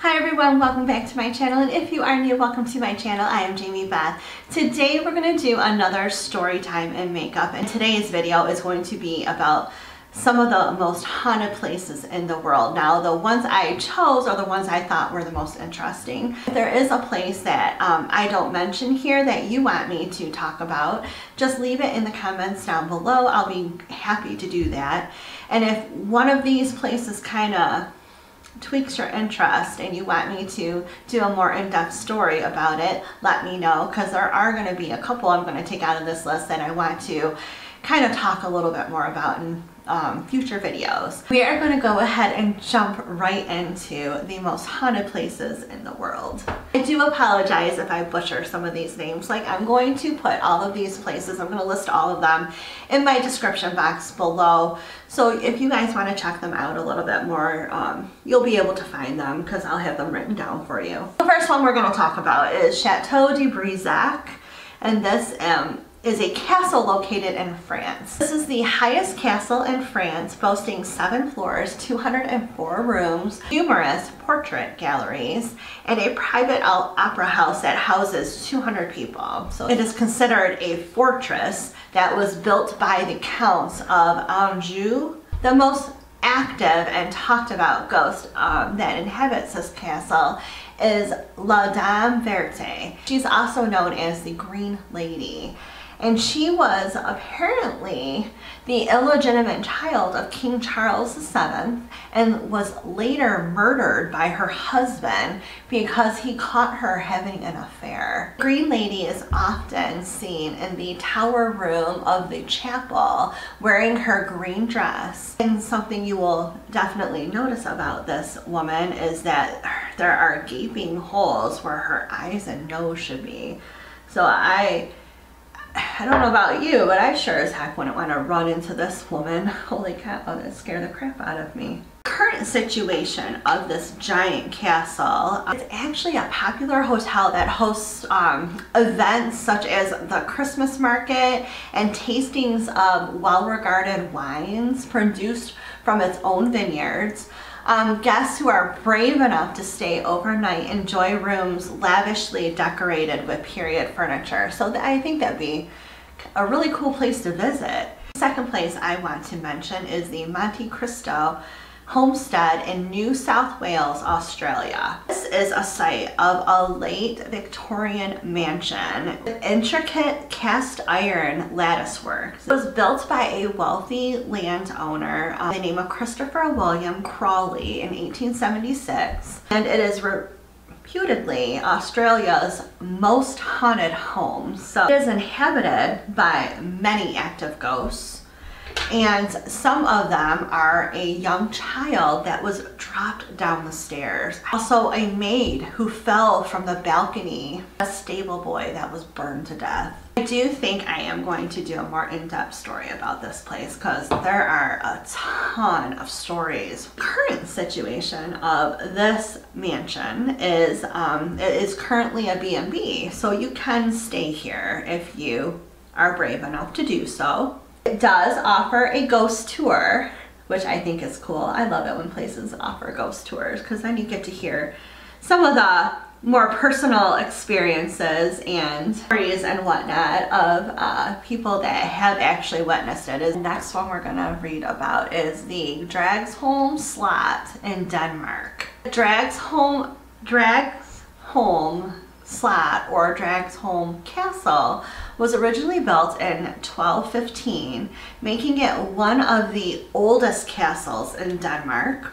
Hi everyone, welcome back to my channel, and if you are new, welcome to my channel. I am Jamie Beth. Today we're going to do another story time in makeup, and today's video is going to be about some of the most haunted places in the world. Now, the ones I chose are the ones I thought were the most interesting. If there is a place that I don't mention here that you want me to talk about, just leave it in the comments down below. I'll be happy to do that. And if one of these places kind of tweaks your interest and you want me to do a more in-depth story about it, let me know, because there are going to be a couple I'm going to take out of this list that I want to kind of talk a little bit more about in future videos. We are going to go ahead and jump right into the most haunted places in the world. I do apologize if I butcher some of these names. Like, I'm going to put all of these places, I'm going to list all of them in my description box below. So if you guys want to check them out a little bit more, you'll be able to find them because I'll have them written down for you. The first one we're going to talk about is Chateau de Brissac, and this is a castle located in France. This is the highest castle in France, boasting 7 floors, 204 rooms, numerous portrait galleries, and a private opera house that houses 200 people. So it is considered a fortress that was built by the Counts of Anjou. The most active and talked about ghost that inhabits this castle is La Dame Verte. She's also known as the Green Lady. And she was apparently the illegitimate child of King Charles VII and was later murdered by her husband because he caught her having an affair. Green Lady is often seen in the tower room of the chapel wearing her green dress. And something you will definitely notice about this woman is that there are gaping holes where her eyes and nose should be. So I don't know about you, but I sure as heck wouldn't want to run into this woman. Holy cow, oh, that scared the crap out of me. Current situation of this giant castle, it's actually a popular hotel that hosts events such as the Christmas market and tastings of well-regarded wines produced from its own vineyards. Guests who are brave enough to stay overnight enjoy rooms lavishly decorated with period furniture. So I think that'd be a really cool place to visit. The second place I want to mention is the Monte Cristo Homestead in New South Wales, Australia. This is a site of a late Victorian mansion with intricate cast iron lattice work. It was built by a wealthy landowner by the name of Christopher William Crawley in 1876, and it is reputedly Australia's most haunted home. So it is inhabited by many active ghosts, and some of them are a young child that was dropped down the stairs. Also a maid who fell from the balcony, a stable boy that was burned to death. I do think I am going to do a more in-depth story about this place because there are a ton of stories. Current situation of this mansion is it is currently a B&B, so you can stay here if you are brave enough to do so. It does offer a ghost tour, which I think is cool. I love it when places offer ghost tours because then you get to hear some of the more personal experiences and stories and whatnot of people that have actually witnessed it. The next one we're gonna read about is the Dragsholm Slot in Denmark. Dragsholm Slot or Dragsholm Castle was originally built in 1215, making it one of the oldest castles in Denmark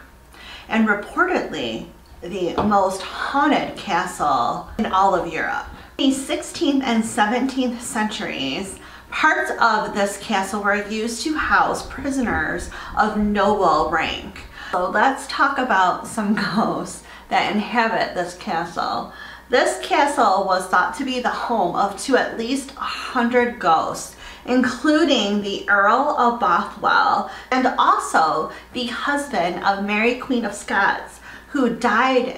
and reportedly the most haunted castle in all of Europe. In the 16th and 17th centuries, parts of this castle were used to house prisoners of noble rank. So let's talk about some ghosts that inhabit this castle. This castle was thought to be the home of at least 100 ghosts, including the Earl of Bothwell and also the husband of Mary Queen of Scots, who died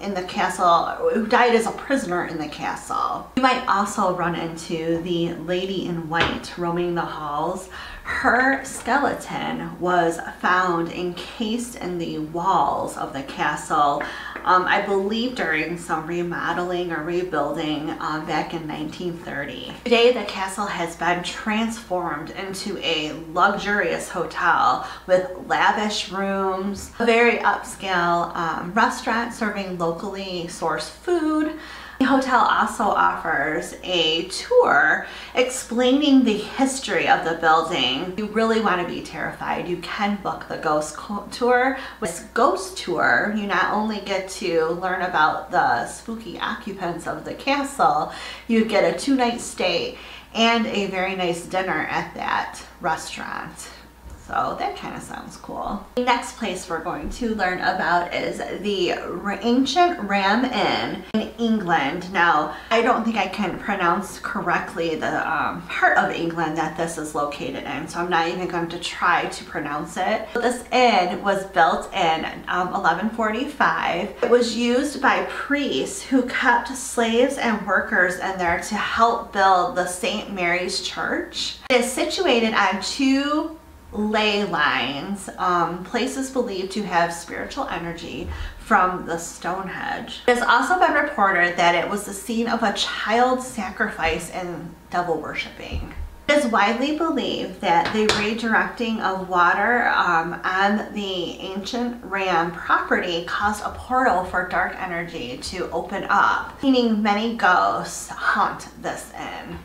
in the castle, who died as a prisoner in the castle. You might also run into the Lady in White roaming the halls. Her skeleton was found encased in the walls of the castle, I believe during some remodeling or rebuilding back in 1930. Today, the castle has been transformed into a luxurious hotel with lavish rooms, a very upscale restaurant serving locally sourced food. The hotel also offers a tour explaining the history of the building. If you really want to be terrified, you can book the ghost tour. With ghost tour, you not only get to learn about the spooky occupants of the castle, you get a 2-night stay and a very nice dinner at that restaurant. So that kind of sounds cool. The next place we're going to learn about is the ancient Ram Inn in England. Now, I don't think I can pronounce correctly the part of England that this is located in, so I'm not even going to try to pronounce it. This inn was built in 1145. It was used by priests who kept slaves and workers in there to help build the St. Mary's Church. It is situated on 2 ley lines, places believed to have spiritual energy from the Stonehenge. It has also been reported that it was the scene of a child sacrifice and devil worshipping. It is widely believed that the redirecting of water on the ancient Ram property caused a portal for dark energy to open up, meaning many ghosts haunt this inn.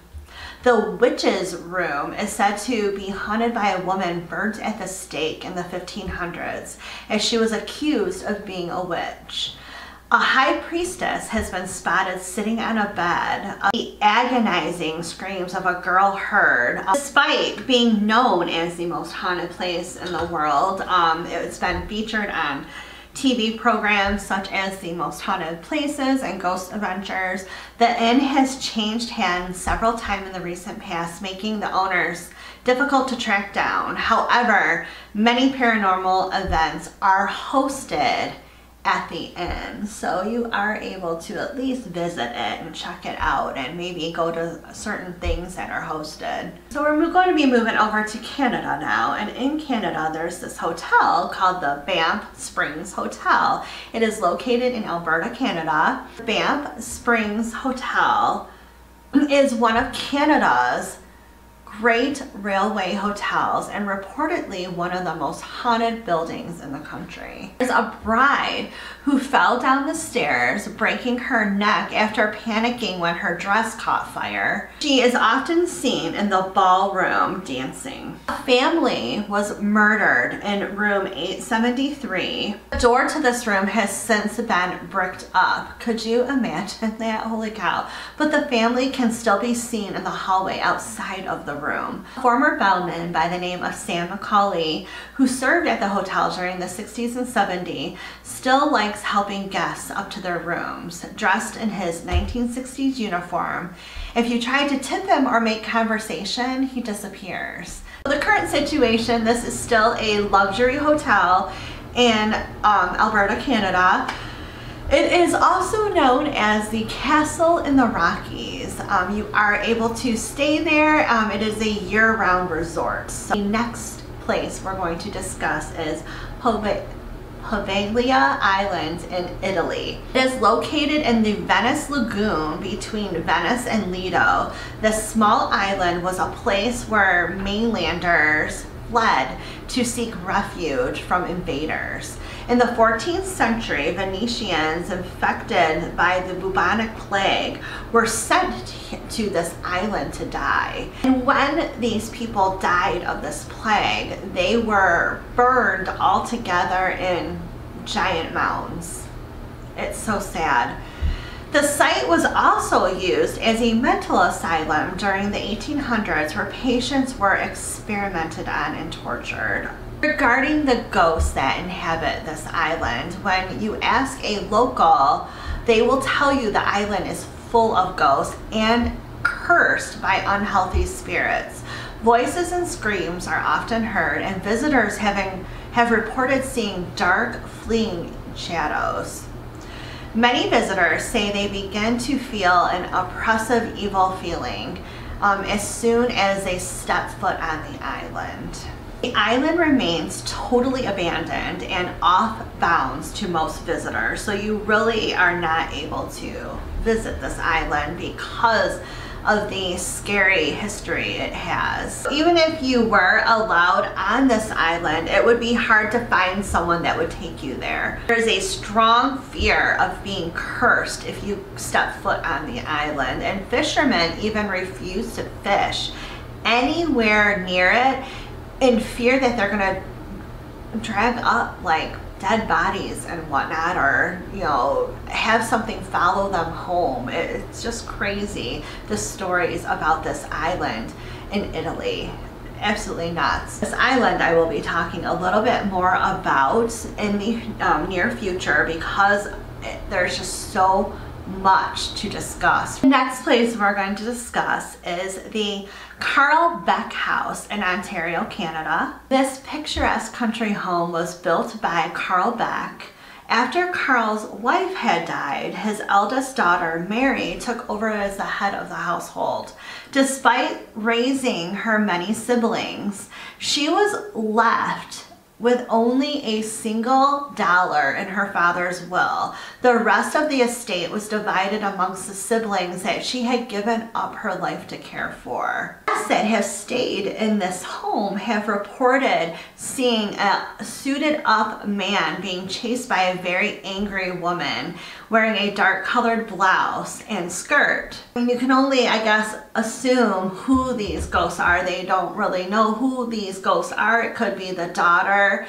The witch's room is said to be haunted by a woman burnt at the stake in the 1500s as she was accused of being a witch. A high priestess has been spotted sitting on a bed. The agonizing screams of a girl heard. Despite being known as the most haunted place in the world, it's been featured on TV programs such as The Most Haunted Places and Ghost Adventures. The inn has changed hands several times in the recent past, making the owners difficult to track down. However, many paranormal events are hosted at the inn, so you are able to at least visit it and check it out and maybe go to certain things that are hosted. So we're going to be moving over to Canada now, and in Canada there's this hotel called the Banff Springs Hotel. It is located in Alberta, Canada. Banff Springs Hotel is one of Canada's great railway hotels and reportedly one of the most haunted buildings in the country. There's a bride who fell down the stairs, breaking her neck after panicking when her dress caught fire. She is often seen in the ballroom dancing. A family was murdered in room 873. The door to this room has since been bricked up. Could you imagine that? Holy cow. But the family can still be seen in the hallway outside of the room. A former bellman by the name of Sam McCauley, who served at the hotel during the 60s and 70s, still likes helping guests up to their rooms, dressed in his 1960s uniform. If you try to tip him or make conversation, he disappears. The current situation, this is still a luxury hotel in Alberta, Canada. It is also known as the Castle in the Rockies. You are able to stay there. It is a year-round resort. So the next place we're going to discuss is Poveglia Island in Italy. It is located in the Venice Lagoon between Venice and Lido. This small island was a place where mainlanders fled to seek refuge from invaders. In the 14th century, Venetians infected by the bubonic plague were sent to this island to die. And when these people died of this plague, they were burned all together in giant mounds. It's so sad. The site was also used as a mental asylum during the 1800s, where patients were experimented on and tortured. Regarding the ghosts that inhabit this island, when you ask a local, they will tell you the island is full of ghosts and cursed by unhealthy spirits. Voices and screams are often heard, and visitors have reported seeing dark, fleeing shadows. Many visitors say they begin to feel an oppressive, evil feeling. as soon as they step foot on the island. The island remains totally abandoned and off bounds to most visitors, so you really are not able to visit this island because of the scary history it has. Even if you were allowed on this island, it would be hard to find someone that would take you there. There's a strong fear of being cursed if you step foot on the island, and fishermen even refuse to fish anywhere near it in fear that they're gonna drag up like dead bodies and whatnot, or have something follow them home. It's just crazy, the stories about this island in Italy. Absolutely nuts. This island I will be talking a little bit more about in the near future because there's just so much to discuss. The next place we're going to discuss is the Carl Beck House in Ontario, Canada. This picturesque country home was built by Carl Beck. After Carl's wife had died, his eldest daughter, Mary, took over as the head of the household. Despite raising her many siblings, she was left with only a single dollar in her father's will. The rest of the estate was divided amongst the siblings that she had given up her life to care for. Guests that have stayed in this home have reported seeing a suited up man being chased by a very angry woman wearing a dark colored blouse and skirt. And you can only, I guess, assume who these ghosts are. They don't really know who these ghosts are. It could be the daughter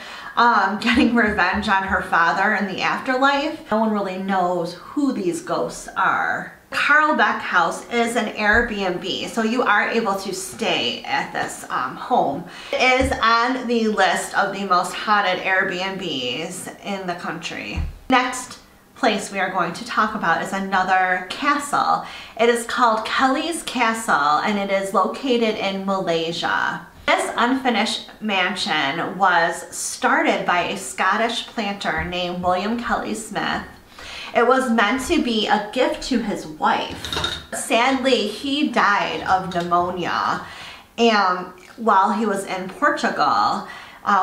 getting revenge on her father in the afterlife. No one really knows who these ghosts are. Carl Beck House is an Airbnb, so you are able to stay at this home. It is on the list of the most haunted Airbnbs in the country. Next place we are going to talk about is another castle. It is called Kelly's Castle, and it is located in Malaysia. This unfinished mansion was started by a Scottish planter named William Kelly Smith. It was meant to be a gift to his wife. Sadly, he died of pneumonia while he was in Portugal,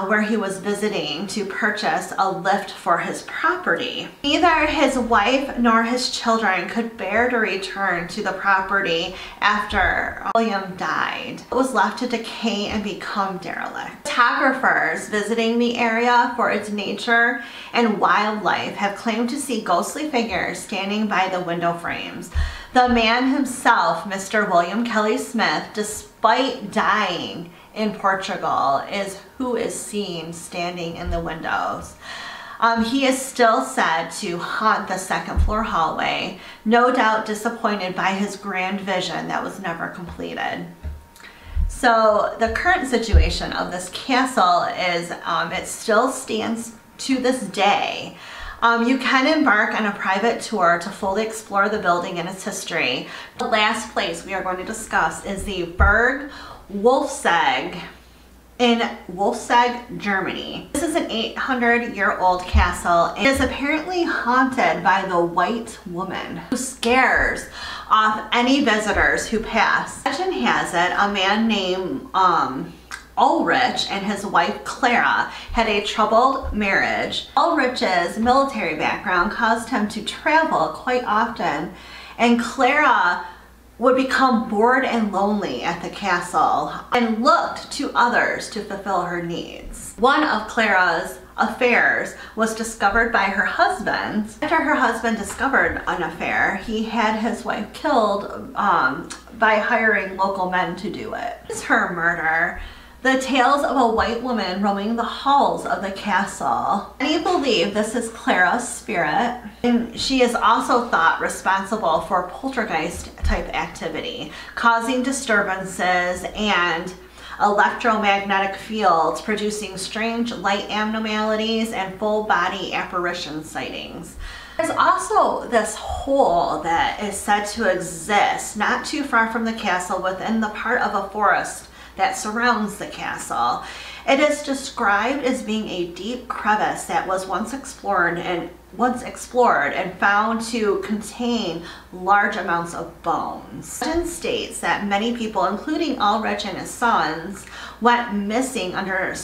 where he was visiting to purchase a lift for his property. Neither his wife nor his children could bear to return to the property after William died. It was left to decay and become derelict. Photographers visiting the area for its nature and wildlife have claimed to see ghostly figures standing by the window frames. The man himself, Mr. William Kelly Smith, despite dying in Portugal, is who is seen standing in the windows. He is still said to haunt the second floor hallway, no doubt disappointed by his grand vision that was never completed. So the current situation of this castle is it still stands to this day. You can embark on a private tour to fully explore the building and its history. The last place we are going to discuss is the Burg Wolfsegg in Wolfsegg, Germany. This is an 800-year-old castle. It is apparently haunted by the White Woman, who scares off any visitors who pass. Legend has it a man named Ulrich and his wife Clara had a troubled marriage. Ulrich's military background caused him to travel quite often, and Clara would become bored and lonely at the castle and looked to others to fulfill her needs. One of Clara's affairs was discovered by her husband. After her husband discovered an affair, he had his wife killed by hiring local men to do it. It's her murder. The tales of a white woman roaming the halls of the castle. Many believe this is Clara's spirit, and she is also thought responsible for poltergeist type activity, causing disturbances and electromagnetic fields, producing strange light abnormalities and full body apparition sightings. There's also this hole that is said to exist not too far from the castle within the part of a forest that surrounds the castle. It is described as being a deep crevice that was once explored and once explored and found to contain large amounts of bones. Legend states that many people, including Ulrich and his sons, went missing under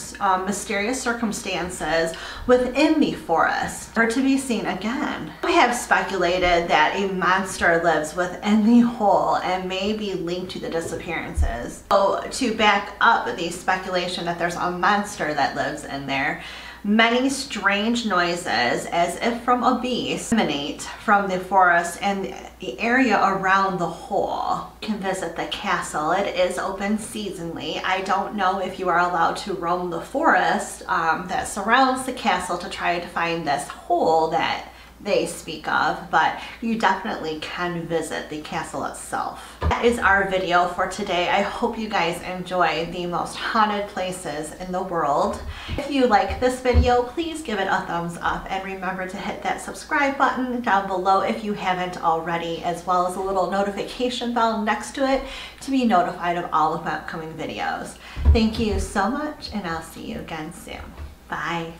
mysterious circumstances within the forest, never to be seen again. We have speculated that a monster lives within the hole and may be linked to the disappearances. So to back up the speculation that there's a monster that lives in there, many strange noises, as if from a beast, emanate from the forest and the area around the hole. You can visit the castle. It is open seasonally. I don't know if you are allowed to roam the forest that surrounds the castle to try to find this hole that they speak of, but you definitely can visit the castle itself. That is our video for today. I hope you guys enjoy the most haunted places in the world. If you like this video, please give it a thumbs up and remember to hit that subscribe button down below if you haven't already, as well as a little notification bell next to it to be notified of all of my upcoming videos. Thank you so much, and I'll see you again soon. Bye.